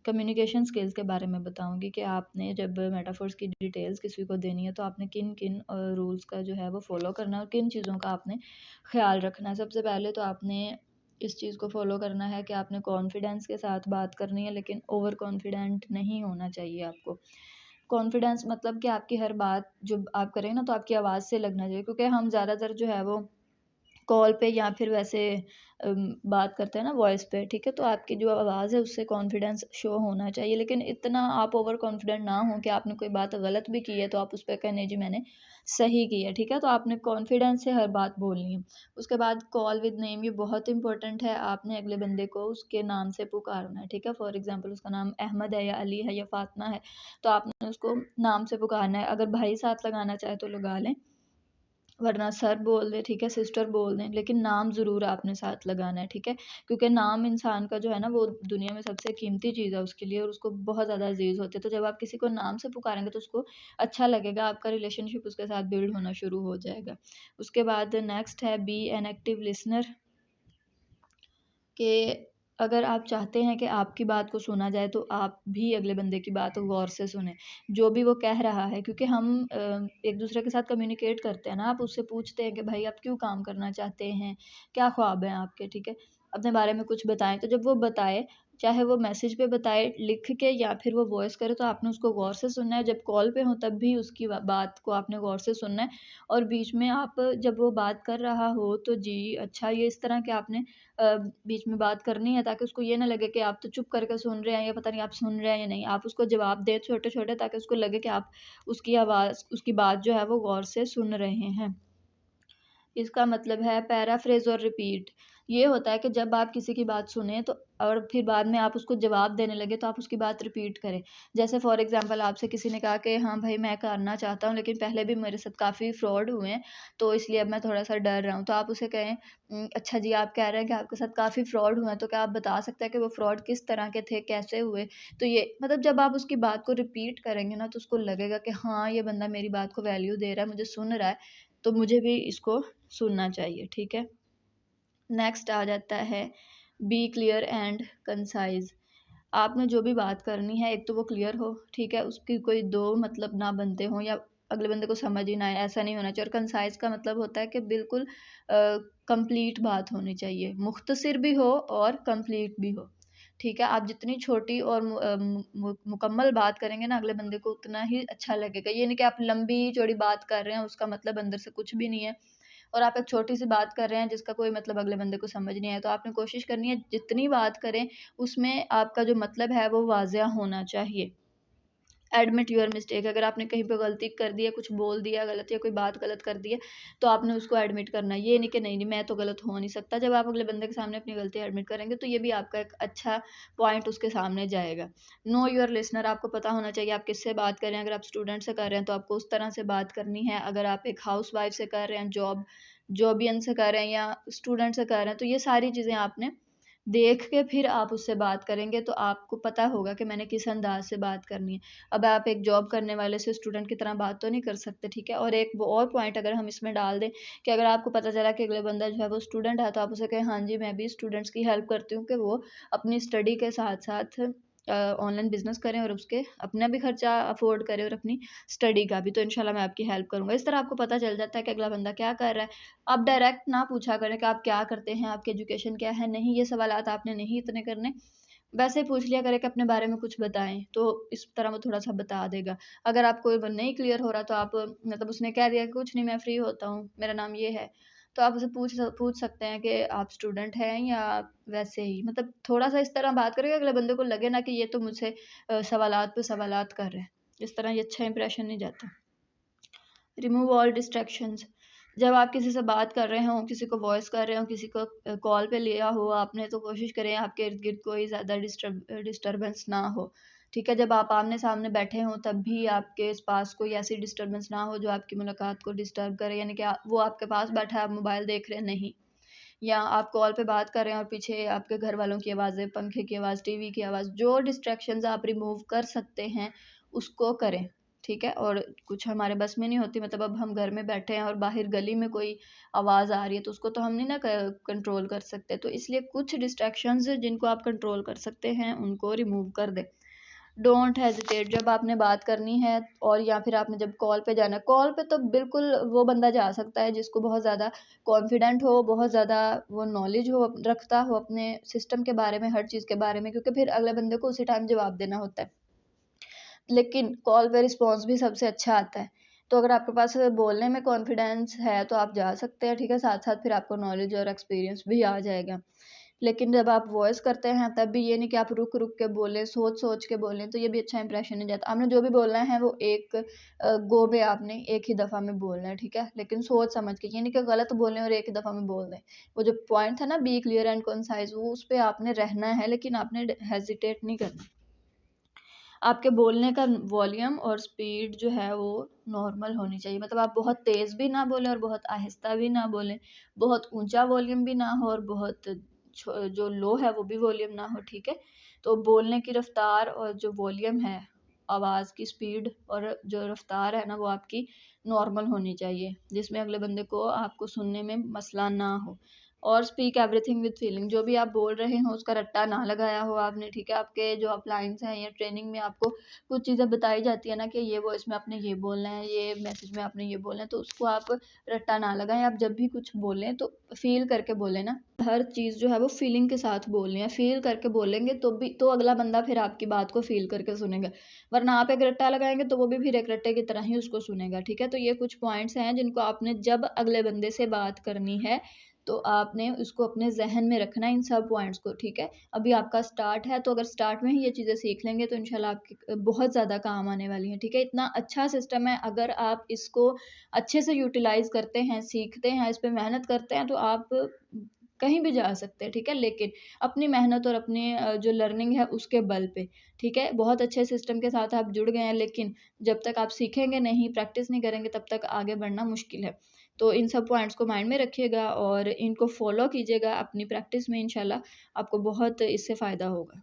Communication skills के बारे में बताऊँगी कि आपने जब मेटाफोर्स की डिटेल्स किसी को देनी है तो आपने किन-किन रूल्स का जो है वो फ़ॉलो करना है और किन चीज़ों का आपने ख़्याल रखना है। सबसे पहले तो आपने इस चीज़ को फ़ॉलो करना है कि आपने कॉन्फिडेंस के साथ बात करनी है, लेकिन ओवर कॉन्फिडेंट नहीं होना चाहिए आपको। कॉन्फिडेंस मतलब कि आपकी हर बात जो आप करें ना तो आपकी आवाज़ से लगना चाहिए, क्योंकि हम ज़्यादातर जो है वो कॉल पे या फिर वैसे बात करते हैं ना वॉइस पे, ठीक है? तो आपकी जो आवाज़ है उससे कॉन्फिडेंस शो होना चाहिए, लेकिन इतना आप ओवर कॉन्फिडेंट ना हो कि आपने कोई बात गलत भी की है तो आप उस पे कहें नहीं जी मैंने सही की है, ठीक है? तो आपने कॉन्फिडेंस से हर बात बोलनी है। उसके बाद कॉल विद नेम, ये बहुत इंपॉर्टेंट है। आपने अगले बंदे को उसके नाम से पुकारना है, ठीक है? फॉर एग्ज़ाम्पल उसका नाम अहमद है या अली है या फ़ातिमा है, तो आपने उसको नाम से पुकारना है। अगर भाई साथ लगाना चाहे तो लगा लें, वरना सर बोल दें, ठीक है, सिस्टर बोल दें, लेकिन नाम ज़रूर आपने साथ लगाना है, ठीक है? क्योंकि नाम इंसान का जो है ना वो दुनिया में सबसे कीमती चीज़ है उसके लिए और उसको बहुत ज़्यादा अज़ीज़ होते हैं। तो जब आप किसी को नाम से पुकारेंगे तो उसको अच्छा लगेगा, आपका रिलेशनशिप उसके साथ बिल्ड होना शुरू हो जाएगा। उसके बाद नेक्स्ट है बी एन एक्टिव लिसनर, कि अगर आप चाहते हैं कि आपकी बात को सुना जाए तो आप भी अगले बंदे की बात को गौर से सुनें, जो भी वो कह रहा है, क्योंकि हम एक दूसरे के साथ कम्युनिकेट करते हैं ना, आप उससे पूछते हैं कि भाई आप क्यों काम करना चाहते हैं, क्या ख्वाब हैं आपके, ठीक है? अपने बारे में कुछ बताएं, तो जब वो बताए, चाहे वो मैसेज पे बताए लिख के या फिर वो वॉइस करे, तो आपने उसको गौर से सुनना है। जब कॉल पे हो तब भी उसकी बात को आपने गौर से सुनना है, और बीच में आप जब वो बात कर रहा हो तो जी अच्छा ये इस तरह के आपने बीच में बात करनी है, ताकि उसको ये ना लगे कि आप तो चुप करके सुन रहे हैं या पता नहीं आप सुन रहे हैं या नहीं। आप उसको जवाब दें छोटे-छोटे, ताकि उसको लगे कि आप उसकी आवाज़, उसकी बात जो है वो गौर से सुन रहे हैं। इसका मतलब है पैराफ्रेज़ और रिपीट। ये होता है कि जब आप किसी की बात सुनें तो और फिर बाद में आप उसको जवाब देने लगे तो आप उसकी बात रिपीट करें। जैसे फ़ॉर एग्ज़ाम्पल आपसे किसी ने कहा कि हाँ भाई मैं करना चाहता हूँ, लेकिन पहले भी मेरे साथ काफ़ी फ्रॉड हुए हैं, तो इसलिए अब मैं थोड़ा-सा डर रहा हूँ। तो आप उसे कहें अच्छा जी आप कह रहे हैं कि आपके साथ काफ़ी फ्रॉड हुए हैं, तो क्या आप बता सकते हैं कि वो फ्रॉड किस तरह के थे, कैसे हुए? तो ये मतलब जब आप उसकी बात को रिपीट करेंगे ना तो उसको लगेगा कि हाँ, ये बंदा मेरी बात को वैल्यू दे रहा है, मुझे सुन रहा है, तो मुझे भी इसको सुनना चाहिए, ठीक है? नेक्स्ट आ जाता है बी क्लियर एंड कंसाइज़। आपने जो भी बात करनी है, एक तो वो क्लियर हो, ठीक है? उसकी कोई 2 मतलब ना बनते हों या अगले बंदे को समझ ही ना आए, ऐसा नहीं होना चाहिए। और कंसाइज़ का मतलब होता है कि बिल्कुल कंप्लीट बात होनी चाहिए, मुख्तसर भी हो और कंप्लीट भी हो, ठीक है? आप जितनी छोटी और मुकम्मल बात करेंगे ना, अगले बंदे को उतना ही अच्छा लगेगा। ये नहीं कि आप लंबी-चौड़ी बात कर रहे हैं, उसका मतलब अंदर से कुछ भी नहीं है, और आप एक छोटी-सी बात कर रहे हैं जिसका कोई मतलब अगले बंदे को समझ नहीं आया। तो आपने कोशिश करनी है जितनी बात करें उसमें आपका जो मतलब है वो वाज़िया होना चाहिए। एडमिट योर मिस्टेक, अगर आपने कहीं पे गलती कर दी है, कुछ बोल दिया गलत या कोई बात गलत कर दी है, तो आपने उसको एडमिट करना है। ये नहीं कि नहीं मैं तो गलत हो नहीं सकता। जब आप अगले बंदे के सामने अपनी गलती एडमिट करेंगे तो ये भी आपका एक अच्छा पॉइंट उसके सामने जाएगा। नो योर लिसनर, आपको पता होना चाहिए आप किससे बात कर रहे हैं। अगर आप स्टूडेंट से कर रहे हैं तो आपको उस तरह से बात करनी है। अगर आप एक हाउसवाइफ से कर रहे हैं, जॉबियन से कर रहे हैं या स्टूडेंट से कर रहे हैं, तो ये सारी चीज़ें आपने देख के फिर आप उससे बात करेंगे, तो आपको पता होगा कि मैंने किस अंदाज़ से बात करनी है। अब आप एक जॉब करने वाले से स्टूडेंट की तरह बात तो नहीं कर सकते, ठीक है? और एक वो और पॉइंट अगर हम इसमें डाल दें कि अगर आपको पता चला कि अगला बंदा जो है वो स्टूडेंट है, तो आप उसे कहें हाँ जी, मैं भी स्टूडेंट्स की हेल्प करती हूँ, कि वो अपनी स्टडी के साथ-साथ ऑनलाइन बिज़नेस करें और उसके अपना भी खर्चा अफ़ोर्ड करें और अपनी स्टडी का भी, तो इंशाल्लाह मैं आपकी हेल्प करूँगा। इस तरह आपको पता चल जाता है कि अगला बंदा क्या कर रहा है। आप डायरेक्ट ना पूछा करें कि आप क्या करते हैं, आपकी एजुकेशन क्या है? नहीं, ये सवालात आपने नहीं इतने करने। वैसे ही पूछ लिया करें कि अपने बारे में कुछ बताएँ, तो इस तरह वो थोड़ा-सा बता देगा। अगर आपको वो नहीं क्लियर हो रहा तो आप मतलब उसने कह दिया कि कुछ नहीं मैं फ्री होता हूँ, मेरा नाम ये है। तो आप उसे पूछ सकते हैं कि आप स्टूडेंट हैं या वैसे ही, मतलब थोड़ा-सा इस तरह बात करें कि अगले बंदे को लगे ना कि ये तो मुझसे सवालात पे सवालात कर रहा है। इस तरह ये अच्छा इंप्रेशन नहीं जाता। रिमूव ऑल डिस्ट्रैक्शंस, जब आप किसी से बात कर रहे हों, किसी को वॉइस कर रहे हों, किसी को कॉल पे लिया हो आपने, तो कोशिश करें आपके इर्द-गिर्द कोई ज़्यादा डिस्टर्बेंस ना हो, ठीक है? जब आप आमने-सामने बैठे हों तब भी आपके पास कोई ऐसी डिस्टर्बेंस ना हो जो आपकी मुलाकात को डिस्टर्ब करे, यानी कि वो आपके पास बैठा है, आप मोबाइल देख रहे हैं, नहीं। या आप कॉल पे बात कर रहे हैं और पीछे आपके घर वालों की आवाज़ें, पंखे की आवाज़, टीवी की आवाज़, जो डिस्ट्रैक्शंस आप रिमूव कर सकते हैं, उसको करें, ठीक है, और कुछ हमारे बस में नहीं होती, मतलब अब हम घर में बैठे हैं और बाहर गली में कोई आवाज़ आ रही है तो उसको तो हम नहीं ना कंट्रोल कर सकते, तो इसलिए कुछ डिस्ट्रैक्शंस जिनको आप कंट्रोल कर सकते हैं उनको रिमूव कर दें। डोंट हेजिटेट, जब आपने बात करनी है और या फिर आपने जब कॉल पे जाना है, कॉल पे तो बिल्कुल वो बंदा जा सकता है जिसको बहुत ज़्यादा कॉन्फिडेंट हो, बहुत ज़्यादा वो नॉलेज हो रखता हो अपने सिस्टम के बारे में, हर चीज़ के बारे में, क्योंकि फिर अगले बंदे को उसी टाइम जवाब देना होता है। लेकिन कॉल पे रिस्पॉन्स भी सबसे अच्छा आता है। तो अगर आपके पास बोलने में कॉन्फिडेंस है तो आप जा सकते हैं, ठीक है, साथ साथ फिर आपको नॉलेज और एक्सपीरियंस भी आ जाएगा। लेकिन जब आप वॉइस करते हैं तब भी ये नहीं कि आप रुक रुक के बोलें, सोच सोच के बोलें, तो ये भी अच्छा इंप्रेशन नहीं जाता। आपने जो भी बोलना है वो एक गो में आपने एक ही दफ़ा में बोलना है, ठीक है, लेकिन सोच समझ के, ये नहीं कि गलत बोलें और एक ही दफ़ा में बोल दें। वो जो पॉइंट था ना, बी क्लियर एंड कंसाइज, वो उस पे आपने रहना है, लेकिन आपने हेजिटेट नहीं करना। आपके बोलने का वॉल्यूम और स्पीड जो है वो नॉर्मल होनी चाहिए, मतलब आप बहुत तेज़ भी ना बोलें और बहुत आहिस्ता भी ना बोलें, बहुत ऊंचा वॉल्यूम भी ना हो और बहुत जो लो है वो भी वॉल्यूम ना हो, ठीक है। तो बोलने की रफ्तार और जो वॉल्यूम है, आवाज़ की स्पीड और जो रफ्तार है ना, वो आपकी नॉर्मल होनी चाहिए, जिसमें अगले बंदे को आपको सुनने में मसला ना हो। और स्पीक एवरीथिंग विद फीलिंग, जो भी आप बोल रहे हो उसका रट्टा ना लगाया हो आपने, ठीक है। आपके जो अपलाइंस हैं या ट्रेनिंग में आपको कुछ चीज़ें बताई जाती है ना कि ये वॉइस में आपने ये बोलना है, ये मैसेज में आपने ये बोलना है, तो उसको आप रट्टा ना लगाएं। आप जब भी कुछ बोलें तो फील करके बोलें ना, हर चीज़ जो है वो फीलिंग के साथ बोलनी है, फील करके बोलेंगे तो भी तो अगला बंदा फिर आपकी बात को फील करके सुनेगा, वरना आप एक रट्टा लगाएंगे तो वो भी फिर एक रट्टे की तरह ही उसको सुनेगा, ठीक है। तो ये कुछ पॉइंट्स हैं जिनको आपने जब अगले बंदे से बात करनी है तो आपने उसको अपने ज़हन में रखना है, इन सब पॉइंट्स को, ठीक है। अभी आपका स्टार्ट है, तो अगर स्टार्ट में ही ये चीज़ें सीख लेंगे तो इंशाल्लाह आपकी बहुत ज़्यादा काम आने वाली हैं, ठीक है। इतना अच्छा सिस्टम है, अगर आप इसको अच्छे से यूटिलाइज़ करते हैं, सीखते हैं, इस पे मेहनत करते हैं तो आप कहीं भी जा सकते हैं, ठीक है। लेकिन अपनी मेहनत और अपनी जो लर्निंग है उसके बल पे, ठीक है। बहुत अच्छे सिस्टम के साथ आप जुड़ गए हैं, लेकिन जब तक आप सीखेंगे नहीं, प्रैक्टिस नहीं करेंगे, तब तक आगे बढ़ना मुश्किल है। तो इन सब पॉइंट्स को माइंड में रखिएगा और इनको फॉलो कीजिएगा अपनी प्रैक्टिस में, इंशाल्लाह आपको बहुत इससे फ़ायदा होगा।